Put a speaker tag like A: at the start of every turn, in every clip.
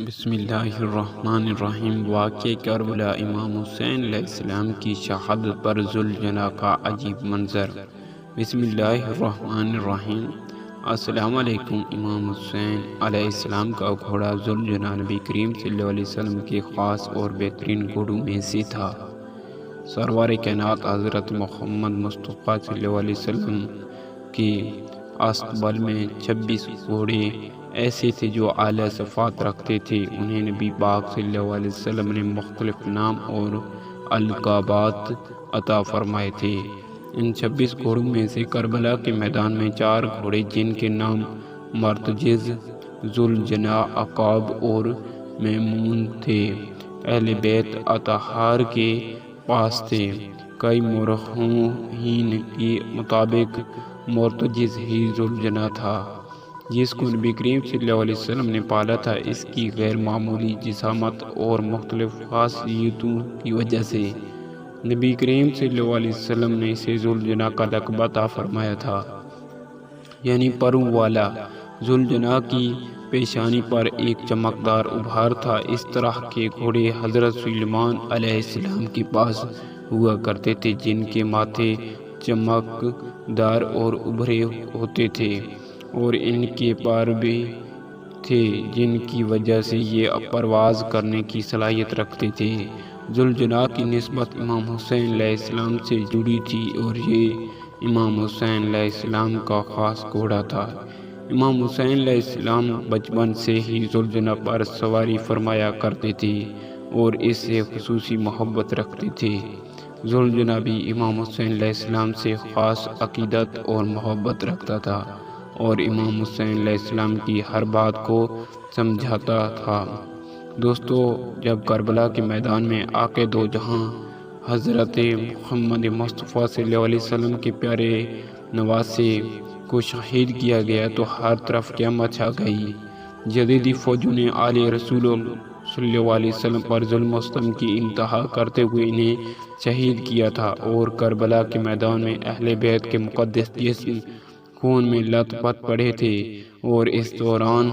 A: بسم اللہ الرحمن الرحیم۔ واقعہ کربلا، امام حسین علیہ السلام کی شہادت پر ذوالجناح کا عجیب منظر۔ بسم اللہ الرحمن الرحیم۔ السلام علیکم۔ امام حسین علیہ السلام کا گھوڑا ذوالجناح نبی کریم صلی اللہ علیہ وسلم کے خاص اور بہترین گھوڑوں میں سے تھا۔ سرور کائنات حضرت محمد مصطفیٰ صلی اللہ علیہ وسلم کے استقبال میں 26 گھوڑے ایسے تھے جو اعلیٰ صفات رکھتے تھے۔ انہیں نبی پاک صلی اللہ علیہ وسلم نے مختلف نام اور القابات عطا فرمائے تھے۔ ان 26 گھوڑوں میں سے کربلا کے میدان میں 4 گھوڑے جن کے نام مرتجز، ذوالجناح، عقاب اور میمون تھے، اہل بیت اطہار کے پاس تھے۔ کئی مورخین کے مطابق مرتجز ہی ذوالجناح تھا جس کو نبی کریم صلی اللہ علیہ وسلم نے پالا تھا۔ اس کی غیر معمولی جسامت اور مختلف خاصیتوں کی وجہ سے نبی کریم صلی اللہ علیہ وسلم نے اسے ذوالجناح کا لقب عطا فرمایا تھا، یعنی پروں والا۔ ذوالجناح کی پیشانی پر ایک چمکدار ابھار تھا۔ اس طرح کے گھوڑے حضرت سلیمان علیہ السلام کے پاس ہوا کرتے تھے، جن کے ماتھے چمکدار اور ابھرے ہوتے تھے اور ان کے پر بھی تھے جن کی وجہ سے یہ پرواز کرنے کی صلاحیت رکھتے تھے۔ ذوالجناح کی نسبت امام حسین علیہ السلام سے جڑی تھی اور یہ امام حسین علیہ السلام کا خاص گھوڑا تھا۔ امام حسین علیہ السلام بچپن سے ہی ذوالجناح پر سواری فرمایا کرتے تھے اور اس سے خصوصی محبت رکھتے تھے۔ ذوالجناح بھی امام حسین علیہ السلام سے خاص عقیدت اور محبت رکھتا تھا اور امام حسین علیہ السلام کی ہر بات کو سمجھاتا تھا۔ دوستو، جب کربلا کے میدان میں آقا دو جہاں حضرت محمد مصطفیٰ صلی اللہ علیہ وسلم کے پیارے نواسے کو شہید کیا گیا تو ہر طرف قیامت چھا گئی۔ یزیدی فوجوں نے آل رسول صلی اللہ علیہ وسلم پر ظلم و ستم کی انتہا کرتے ہوئے انہیں شہید کیا تھا اور کربلا کے میدان میں اہل بیت کے مقدس جسم خون میں لت پت پڑے تھے، اور اس دوران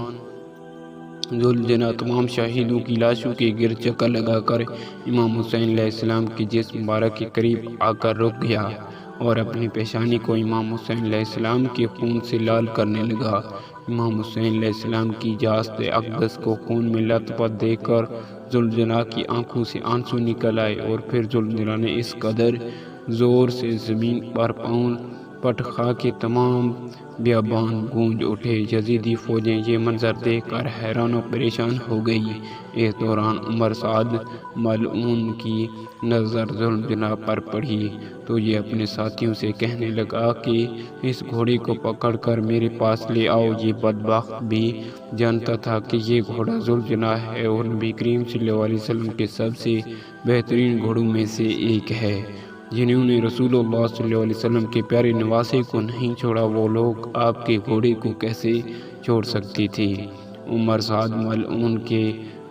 A: ذوالجناح تمام شہیدوں کی لاشوں کے گرد چکر لگا کر امام حسین علیہ السلام کے جسم مبارک کے قریب آ کر رک گیا اور اپنی پیشانی کو امام حسین علیہ السلام کے خون سے لال کرنے لگا۔ امام حسین علیہ السلام کی جسد اقدس کو خون میں لت پت دیکھ کر ذوالجناح کی آنکھوں سے آنسو نکل آئے، اور پھر ذوالجناح نے اس قدر زور سے زمین پر پاؤں پٹخا کے تمام بیابان گونج اٹھے۔ یزیدی فوجیں یہ منظر دیکھ کر حیران و پریشان ہو گئی۔ اس دوران عمر سعد ملعون کی نظر ذوالجناح پر پڑی تو یہ اپنے ساتھیوں سے کہنے لگا کہ اس گھوڑے کو پکڑ کر میرے پاس لے آؤ۔ یہ بدبخت بھی جانتا تھا کہ یہ گھوڑا ذوالجناح ہے اور نبی کریم صلی اللہ علیہ وسلم کے سب سے بہترین گھوڑوں میں سے ایک ہے۔ جنہوں نے رسول اللہ صلی اللہ علیہ وسلم کے پیارے نواسے کو نہیں چھوڑا، وہ لوگ آپ کے گھوڑے کو کیسے چھوڑ سکتے تھے؟ عمر سعد ملعون کے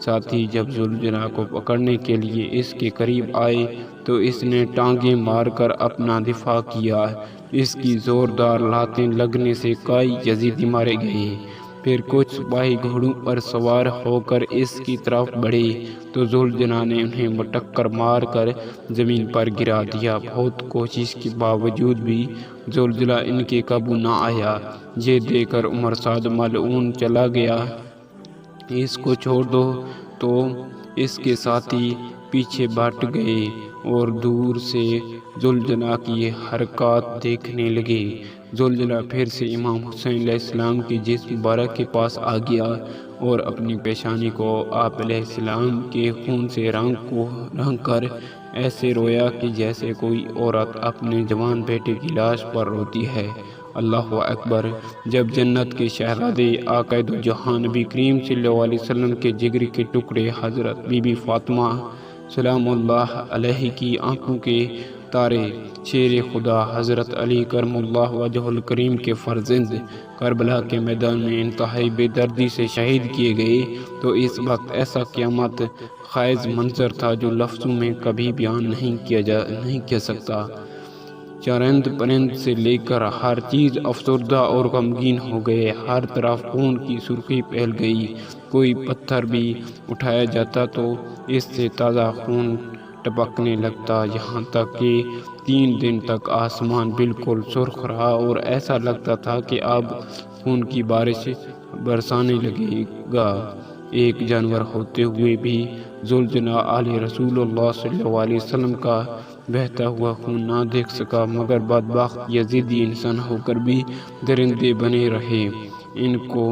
A: ساتھی جب ذوالجناح کو پکڑنے کے لیے اس کے قریب آئے تو اس نے ٹانگیں مار کر اپنا دفاع کیا۔ اس کی زوردار لاتیں لگنے سے کئی یزیدی مارے گئے۔ پھر کچھ سپاہی گھوڑوں پر سوار ہو کر اس کی طرف بڑھے تو ذوالجناح نے انہیں مٹکر مار کر زمین پر گرا دیا۔ بہت کوشش کے باوجود بھی ذوالجناح ان کے قابو نہ آیا۔ یہ دیکھ کر عمر سعد ملعون چلا گیا، اس کو چھوڑ دو، تو اس کے ساتھی پیچھے بٹ گئے اور دور سے ذوالجناح کی حرکات دیکھنے لگے۔ ذوالجناح پھر سے امام حسین علیہ السلام کے جسم مبارک کے پاس آ گیا اور اپنی پیشانی کو آپ علیہ السلام کے خون سے رنگ کر ایسے رویا کہ جیسے کوئی عورت اپنے جوان بیٹے کی لاش پر روتی ہے۔ اللہ اکبر! جب جنت کے شہزادے آقا دو جہاں نبی کریم صلی اللہ علیہ وسلم کے جگر کے ٹکڑے حضرت بی بی فاطمہ سلام اللہ علیہ کی آنکھوں کے تارے، شیر خدا حضرت علی کرم اللہ وجہ الکریم کے فرزند کربلا کے میدان میں انتہائی بے دردی سے شہید کیے گئے تو اس وقت ایسا قیامت خیز منظر تھا جو لفظوں میں کبھی بیان نہیں کیا سکتا۔ چرند پرند سے لے کر ہر چیز افسردہ اور غمگین ہو گئے۔ ہر طرف خون کی سرخی پھیل گئی۔ کوئی پتھر بھی اٹھایا جاتا تو اس سے تازہ خون ٹپکنے لگتا، یہاں تک کہ 3 دن تک آسمان بالکل سرخ رہا اور ایسا لگتا تھا کہ اب خون کی بارش برسانے لگے گا۔ ایک جانور ہوتے ہوئے بھی ذوالجلال علیہ رسول اللہ صلی اللہ علیہ وسلم کا بہتا ہوا خون نہ دیکھ سکا، مگر بدبخت یزیدی انسان ہو کر بھی درندے بنے رہے۔ ان کو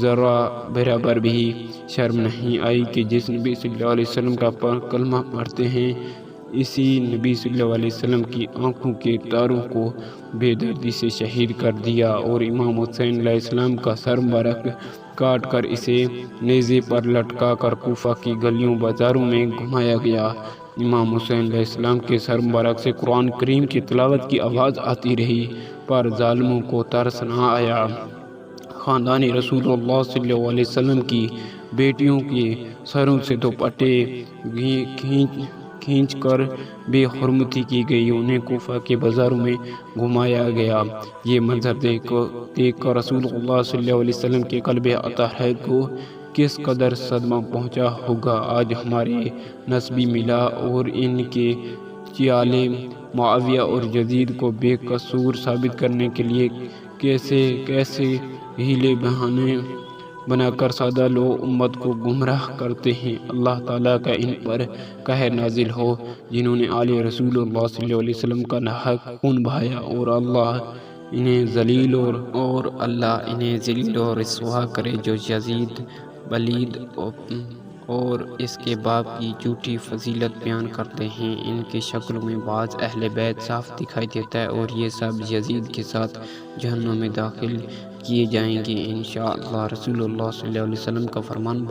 A: ذرا برابر بھی شرم نہیں آئی کہ جس نبی صلی اللہ علیہ وسلم کا کلمہ پڑھتے ہیں، اسی نبی صلی اللہ علیہ وسلم کی آنکھوں کے تاروں کو بے دردی سے شہید کر دیا، اور امام حسین علیہ السلام کا سر مبارک کاٹ کر اسے نیزے پر لٹکا کر کوفہ کی گلیوں بازاروں میں گھمایا گیا۔ امام حسین علیہ السلام کے سر مبارک سے قرآن کریم کی تلاوت کی آواز آتی رہی، پر ظالموں کو ترس نہ آیا۔ خاندان رسول اللہ صلی اللہ علیہ وسلم کی بیٹیوں کے سروں سے دوپٹے کھینچ کر بے حرمتی کی گئی، انہیں کوفہ کے بازاروں میں گھمایا گیا۔ یہ منظر دیکھ کر رسول اللہ صلی اللہ علیہ وسلم کے قلب اطہر کو کس قدر صدمہ پہنچا ہوگا۔ آج ہمارے نسبی ملا اور ان کے چیالے معاویہ اور یزید کو بے قصور ثابت کرنے کے لیے کیسے ہیلے بہانے بنا کر سادہ لوگ امت کو گمراہ کرتے ہیں۔ اللہ تعالیٰ کا ان پر قہر نازل ہو جنہوں نے آل رسول اللہ صلی اللہ علیہ وسلم کا ناحق خون بہایا، اور اللہ انہیں ذلیل اور رسوا کرے جو یزید، ولید اور اس کے باپ کی جھوٹی فضیلت بیان کرتے ہیں۔ ان کی شکلوں میں بعض اہل بیت صاف دکھائی دیتا ہے، اور یہ سب یزید کے ساتھ جہنم میں داخل کیے جائیں گے انشاءاللہ۔ رسول اللہ صلی اللہ علیہ وسلم کا فرمان